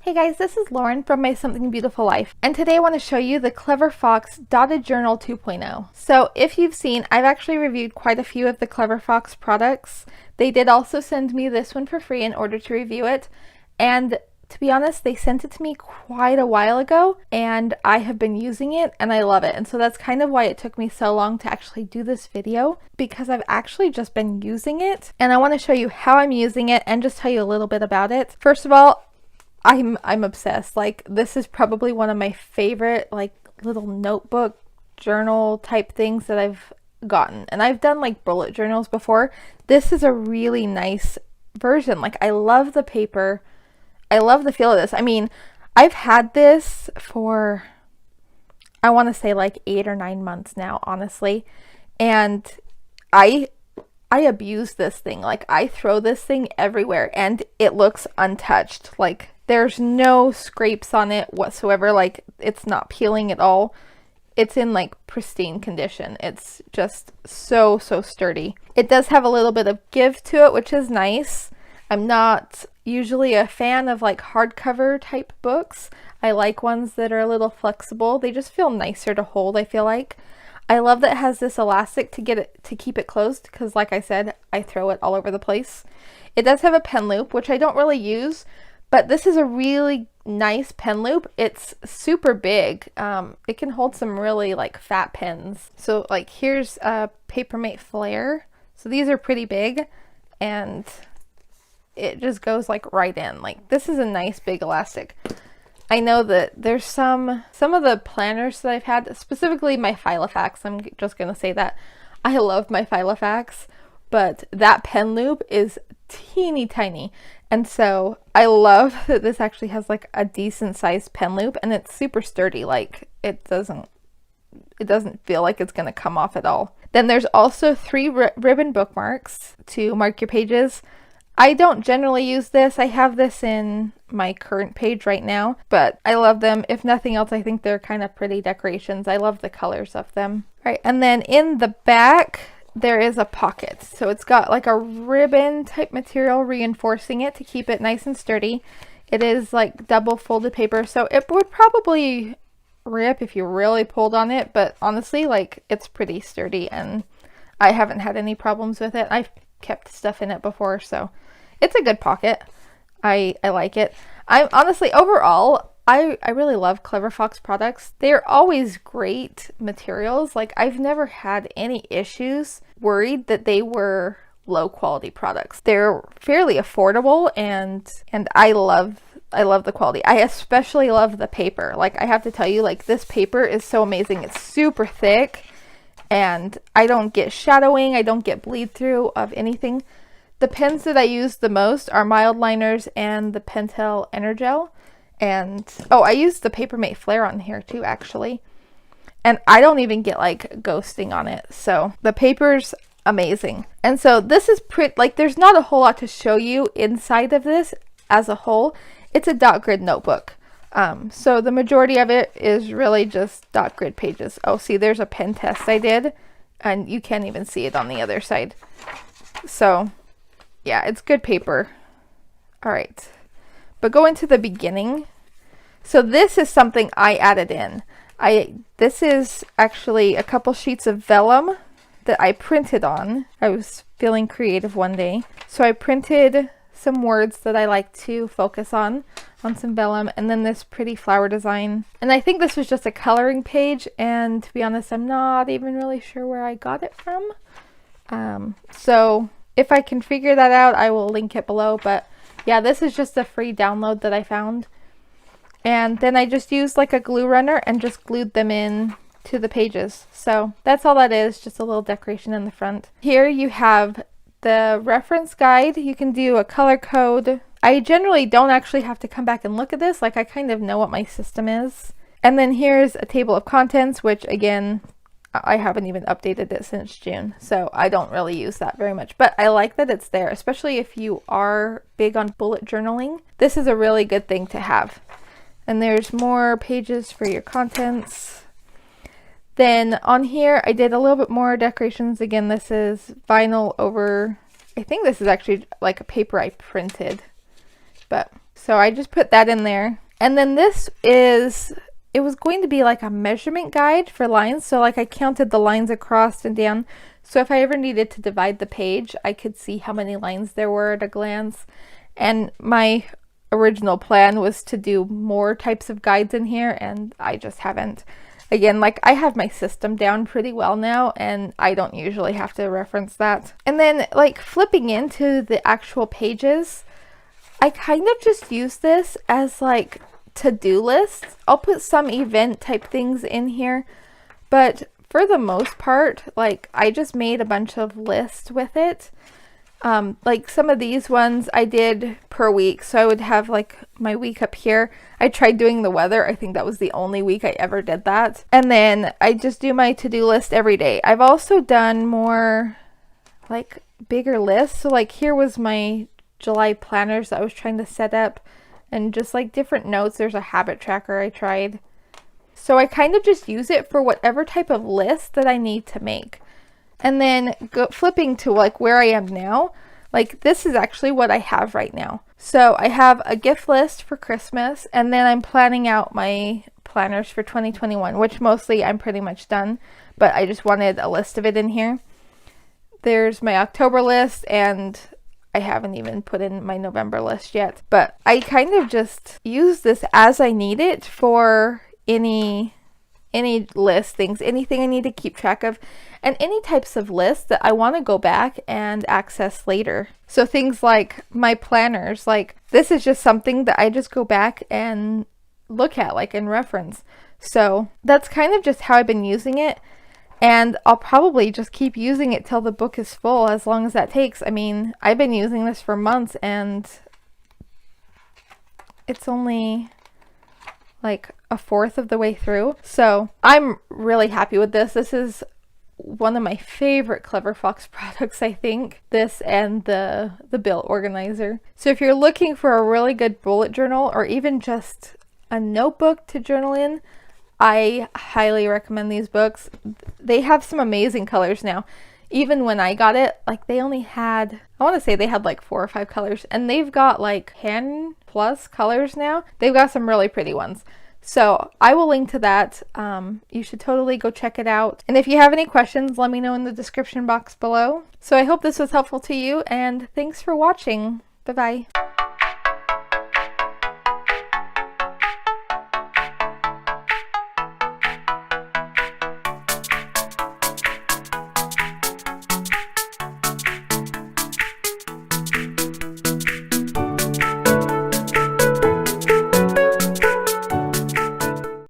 Hey guys, this is Lauren from My Something Beautiful Life, and today I want to show you the Clever Fox Dotted Journal 2.0. So if you've seen, I've actually reviewed quite a few of the Clever Fox products. They did also send me this one for free in order to review it, and to be honest, they sent it to me quite a while ago, and I have been using it, and I love it. And so that's kind of why it took me so long to actually do this video, because I've actually just been using it, and I want to show you how I'm using it and just tell you a little bit about it. First of all, I'm obsessed. Like, this is probably one of my favorite like little notebook journal type things that I've gotten. And I've done like bullet journals before. This is a really nice version. Like, I love the paper. I love the feel of this. I mean, I've had this for, I want to say like 8 or 9 months now, honestly. And I abuse this thing. Like, I throw this thing everywhere and it looks untouched. Like, there's no scrapes on it whatsoever. Like, it's not peeling at all. It's in like pristine condition. It's just so sturdy. It does have a little bit of give to it, which is nice. I'm not usually a fan of like hardcover type books. I like ones that are a little flexible. They just feel nicer to hold, I feel like. I love that it has this elastic to keep it closed, because like I said, I throw it all over the place. It does have a pen loop, which I don't really use, but this is a really nice pen loop. It's super big. It can hold some really like fat pens. So like, here's a Papermate Flare. So these are pretty big, and it just goes like right in. Like, this is a nice big elastic. I know that there's some of the planners that I've had, specifically my Filofax. I'm just gonna say that I love my Filofax, but that pen loop is teeny tiny. And so I love that this actually has like a decent sized pen loop, and it's super sturdy. Like, it doesn't feel like it's gonna come off at all. Then there's also 3 ribbon bookmarks to mark your pages. I don't generally use this. I have this in my current page right now, but I love them. If nothing else, I think they're kind of pretty decorations. I love the colors of them. All right, and then in the back, there is a pocket. So it's got like a ribbon type material reinforcing it to keep it nice and sturdy. It is like double folded paper, so it would probably rip if you really pulled on it, but honestly, like, it's pretty sturdy and I haven't had any problems with it. I've kept stuff in it before, so it's a good pocket. I like it. I'm honestly, overall, I really love Clever Fox products. They're always great materials. Like, I've never had any issues worried that they were low quality products. They're fairly affordable, and I love the quality. I especially love the paper. Like, I have to tell you, like, this paper is so amazing. It's super thick, and I don't get shadowing. I don't get bleed through of anything. The pens that I use the most are mild liners and the Pentel Energel. And, oh, I use the Papermate Flare on here too, actually. And I don't even get like ghosting on it. So the paper's amazing. And so this is pretty, like, there's not a whole lot to show you inside of this as a whole. It's a dot grid notebook. So the majority of it is really just dot grid pages. Oh, see, there's a pen test I did, and you can't even see it on the other side. So yeah, it's good paper. All right, but going to the beginning. So this is something I added in. This is actually a couple sheets of vellum that I printed on. I was feeling creative one day, so I printed some words that I like to focus on some vellum, and then this pretty flower design. And I think this was just a coloring page, and to be honest, I'm not even really sure where I got it from. So if I can figure that out, I will link it below. But yeah, this is just a free download that I found. And then I just used like a glue runner and just glued them in to the pages. So that's all that is, just a little decoration in the front. Here you have the reference guide. You can do a color code. I generally don't actually have to come back and look at this. Like, I kind of know what my system is. And then here's a table of contents, which again, I haven't even updated it since June, so I don't really use that very much, but I like that it's there, especially if you are big on bullet journaling. This is a really good thing to have. And there's more pages for your contents. Then on here, I did a little bit more decorations. Again, this is vinyl over, I think this is actually like a paper I printed. But So I just put that in there. And then this is, it was going to be like a measurement guide for lines. So like I counted the lines across and down. So if I ever needed to divide the page, I could see how many lines there were at a glance. And my original plan was to do more types of guides in here, and I just haven't. Again, like I have my system down pretty well now, and I don't usually have to reference that. And then like flipping into the actual pages, I kind of just use this as like to-do lists. I'll put some event type things in here, but for the most part, like I just made a bunch of lists with it. Like some of these ones I did per week, so I would have like my week up here. I tried doing the weather. I think that was the only week I ever did that. And then I just do my to-do list every day. I've also done more like bigger lists. So like here was my July planners that I was trying to set up, and just like different notes. There's a habit tracker I tried. So I kind of just use it for whatever type of list that I need to make. And then flipping to like where I am now, like this is actually what I have right now. So I have a gift list for Christmas, and then I'm planning out my planners for 2021, which mostly I'm pretty much done, but I just wanted a list of it in here. There's my October list, and I haven't even put in my November list yet, but I kind of just use this as I need it for any list things, anything I need to keep track of, and any types of lists that I want to go back and access later. So things like my planners, like this is just something that I just go back and look at, like in reference. So that's kind of just how I've been using it, and I'll probably just keep using it till the book is full, as long as that takes. I mean, I've been using this for months, and it's only like a fourth of the way through. So I'm really happy with this. This is one of my favorite Clever Fox products, I think. This and the bill organizer. So if you're looking for a really good bullet journal, or even just a notebook to journal in, I highly recommend these books. They have some amazing colors now. Even when I got it, like they only had, I want to say they had like 4 or 5 colors, and they've got like 10 plus colors now. They've got some really pretty ones. So I will link to that. You should totally go check it out. And if you have any questions, let me know in the description box below. So I hope this was helpful to you, and thanks for watching. Bye-bye.